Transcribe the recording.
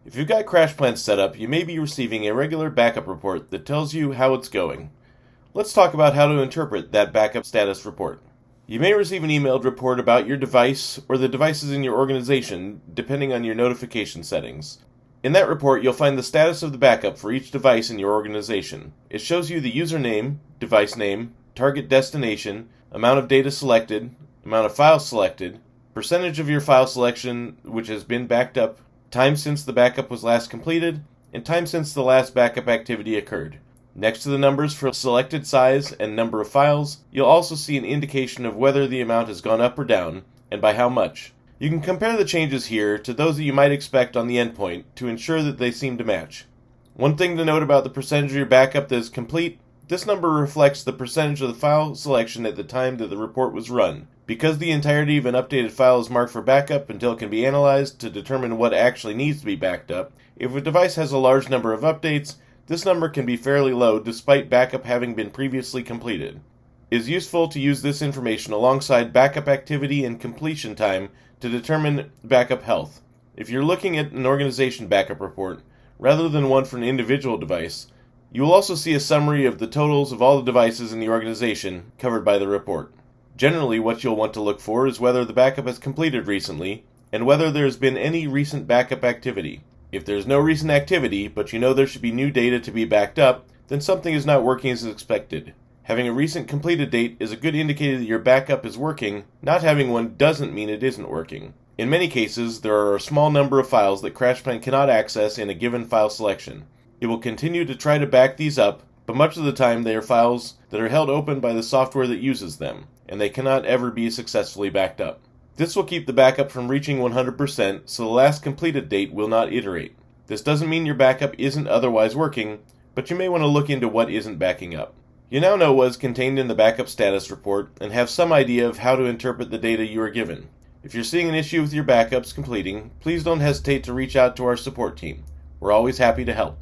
If you've got CrashPlan set up, you may be receiving a regular backup report that tells you how it's going. Let's talk about how to interpret that backup status report. You may receive an emailed report about your device or the devices in your organization, depending on your notification settings. In that report, you'll find the status of the backup for each device in your organization. It shows you the username, device name, target destination, amount of data selected, amount of files selected, percentage of your file selection which has been backed up, time since the backup was last completed, and time since the last backup activity occurred. Next to the numbers for selected size and number of files, you'll also see an indication of whether the amount has gone up or down, and by how much. You can compare the changes here to those that you might expect on the endpoint to ensure that they seem to match. One thing to note about the percentage of your backup that is complete, this number reflects the percentage of the file selection at the time that the report was run. Because the entirety of an updated file is marked for backup until it can be analyzed to determine what actually needs to be backed up, if a device has a large number of updates, this number can be fairly low despite backup having been previously completed. It is useful to use this information alongside backup activity and completion time to determine backup health. If you're looking at an organization backup report, rather than one for an individual device, you will also see a summary of the totals of all the devices in the organization covered by the report. Generally, what you'll want to look for is whether the backup has completed recently, and whether there has been any recent backup activity. If there's no recent activity, but you know there should be new data to be backed up, then something is not working as expected. Having a recent completed date is a good indicator that your backup is working. Not having one doesn't mean it isn't working. In many cases, there are a small number of files that CrashPlan cannot access in a given file selection. It will continue to try to back these up, but much of the time they are files that are held open by the software that uses them, and they cannot ever be successfully backed up. This will keep the backup from reaching 100%, so the last completed date will not iterate. This doesn't mean your backup isn't otherwise working, but you may want to look into what isn't backing up. You now know what is contained in the backup status report and have some idea of how to interpret the data you are given. If you're seeing an issue with your backups completing, please don't hesitate to reach out to our support team. We're always happy to help.